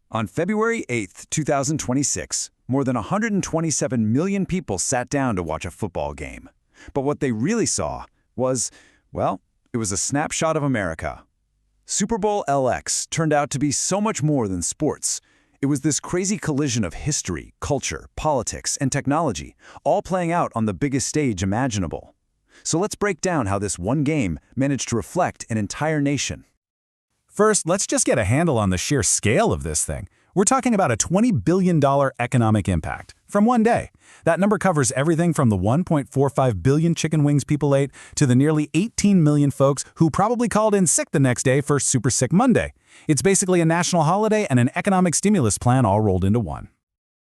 On February 8, 2026, more than 127 million people sat down to watch a football game. But what they really saw was, well, it was a snapshot of America. Super Bowl LX turned out to be so much more than sports. It was this crazy collision of history, culture, politics, and technology, all playing out on the biggest stage imaginable. So let's break down how this one game managed to reflect an entire nation. First, let's just get a handle on the sheer scale of this thing. We're talking about a $20 billion economic impact from one day. That number covers everything from the 1.45 billion chicken wings people ate to the nearly 18 million folks who probably called in sick the next day for Super Sick Monday. It's basically a national holiday and an economic stimulus plan all rolled into one.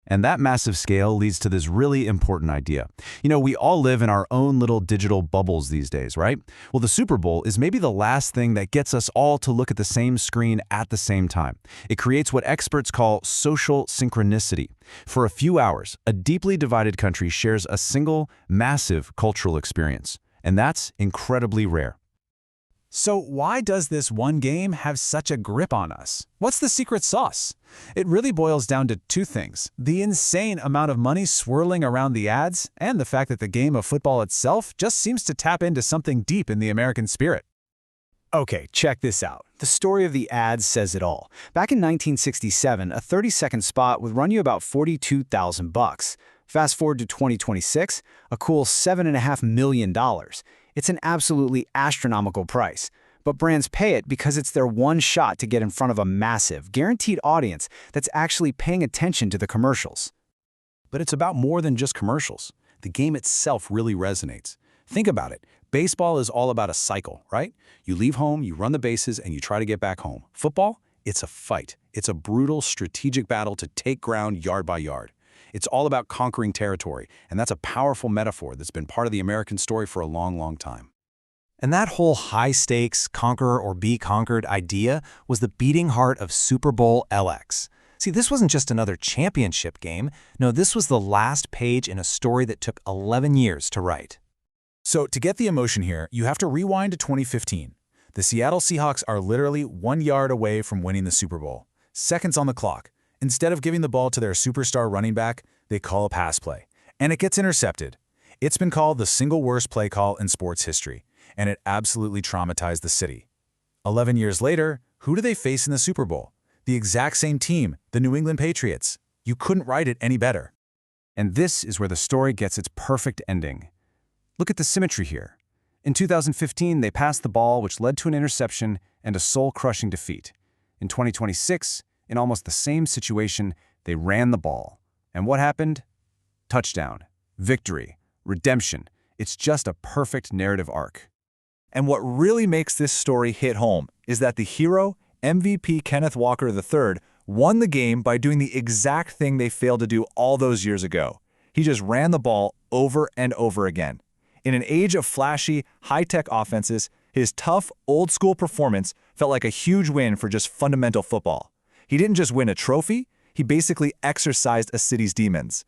And that massive scale leads to this really important idea. We all live in our own little digital bubbles these days, right? Well, the Super Bowl is maybe the last thing that gets us all to look at the same screen at the same time. It creates what experts call social synchronicity. For a few hours, a deeply divided country shares a single, massive cultural experience. And that's incredibly rare. So why does this one game have such a grip on us? What's the secret sauce? It really boils down to two things: the insane amount of money swirling around the ads, and the fact that the game of football itself just seems to tap into something deep in the American spirit. Okay, check this out. The story of the ads says it all. Back in 1967, a 30-second spot would run you about $42,000. Fast forward to 2026, a cool $7.5 million. It's an absolutely astronomical price. But brands pay it because it's their one shot to get in front of a massive, guaranteed audience that's actually paying attention to the commercials. But it's about more than just commercials. The game itself really resonates. Think about it. Baseball is all about a cycle, right? You leave home, you run the bases, and you try to get back home. Football? It's a fight. It's a brutal, strategic battle to take ground yard by yard. It's all about conquering territory, and that's a powerful metaphor that's been part of the American story for a long, long time. And that whole high-stakes, conquer or be conquered idea was the beating heart of Super Bowl LX. See, this wasn't just another championship game. No, this was the last page in a story that took 11 years to write. So to get the emotion here, you have to rewind to 2015. The Seattle Seahawks are literally 1 yard away from winning the Super Bowl. Seconds on the clock. Instead of giving the ball to their superstar running back, they call a pass play, and it gets intercepted. It's been called the single worst play call in sports history, and it absolutely traumatized the city. 11 years later, who do they face in the Super Bowl? The exact same team, the New England Patriots. You couldn't write it any better. And this is where the story gets its perfect ending. Look at the symmetry here. In 2015, they passed the ball, which led to an interception and a soul-crushing defeat. In 2026, in almost the same situation, they ran the ball. And what happened? Touchdown, victory, redemption. It's just a perfect narrative arc. And what really makes this story hit home is that the hero, MVP Kenneth Walker III, won the game by doing the exact thing they failed to do all those years ago. He just ran the ball over and over again. In an age of flashy, high-tech offenses, his tough, old-school performance felt like a huge win for just fundamental football. He didn't just win a trophy, he basically exorcised a city's demons.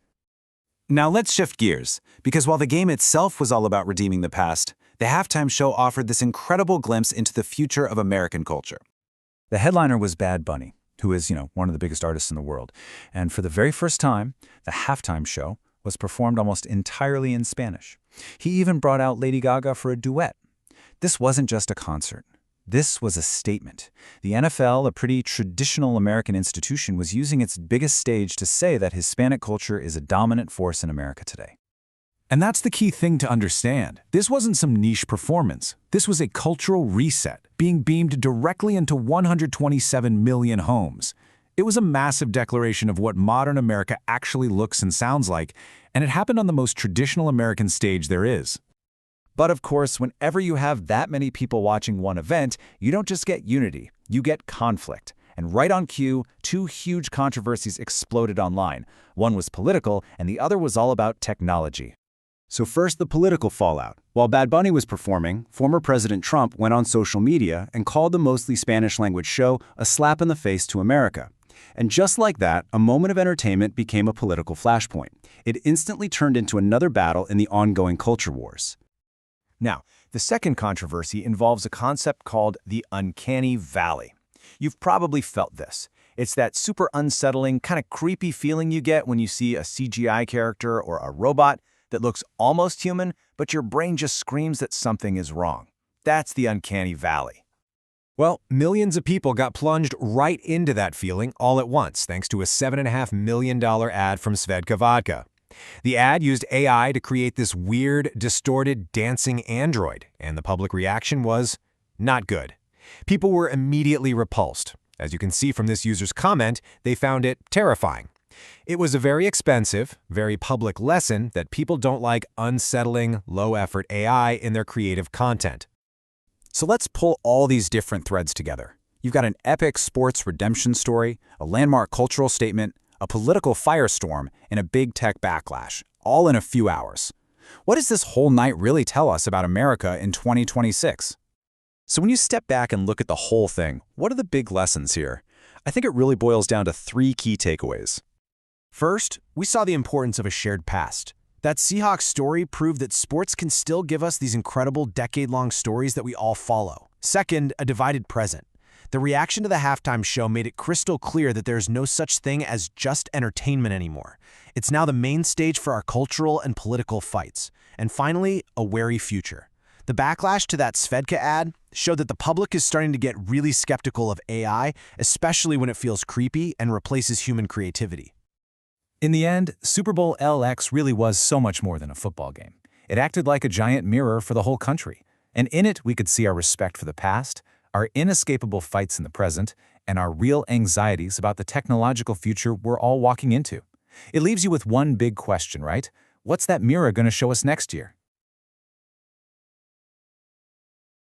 Now let's shift gears, because while the game itself was all about redeeming the past, the halftime show offered this incredible glimpse into the future of American culture. The headliner was Bad Bunny, who is, one of the biggest artists in the world. And for the very first time, the halftime show was performed almost entirely in Spanish. He even brought out Lady Gaga for a duet. This wasn't just a concert. This was a statement. The NFL, a pretty traditional American institution, was using its biggest stage to say that Hispanic culture is a dominant force in America today. And that's the key thing to understand. This wasn't some niche performance. This was a cultural reset, being beamed directly into 127 million homes. It was a massive declaration of what modern America actually looks and sounds like, and it happened on the most traditional American stage there is. But of course, whenever you have that many people watching one event, you don't just get unity, you get conflict. And right on cue, two huge controversies exploded online. One was political, and the other was all about technology. So first, the political fallout. While Bad Bunny was performing, former President Trump went on social media and called the mostly Spanish-language show a slap in the face to America. And just like that, a moment of entertainment became a political flashpoint. It instantly turned into another battle in the ongoing culture wars. Now, the second controversy involves a concept called the uncanny valley. You've probably felt this. It's that super unsettling, kind of creepy feeling you get when you see a CGI character or a robot that looks almost human, but your brain just screams that something is wrong. That's the uncanny valley. Well, millions of people got plunged right into that feeling all at once thanks to a $7.5 million ad from Svedka Vodka. The ad used AI to create this weird, distorted, dancing android, and the public reaction was not good. People were immediately repulsed. As you can see from this user's comment, they found it terrifying. It was a very expensive, very public lesson that people don't like unsettling, low-effort AI in their creative content. So let's pull all these different threads together. You've got an epic sports redemption story, a landmark cultural statement, a political firestorm, and a big tech backlash, all in a few hours. What does this whole night really tell us about America in 2026? So when you step back and look at the whole thing, what are the big lessons here? I think it really boils down to 3 key takeaways. First, we saw the importance of a shared past. That Seahawks story proved that sports can still give us these incredible decade-long stories that we all follow. Second, a divided present. The reaction to the halftime show made it crystal clear that there's no such thing as just entertainment anymore. It's now the main stage for our cultural and political fights. And finally, a wary future. The backlash to that Svedka ad showed that the public is starting to get really skeptical of AI, especially when it feels creepy and replaces human creativity. In the end, Super Bowl LX really was so much more than a football game. It acted like a giant mirror for the whole country. And in it, we could see our respect for the past, our inescapable fights in the present, and our real anxieties about the technological future we're all walking into. It leaves you with one big question, right? What's that mirror going to show us next year?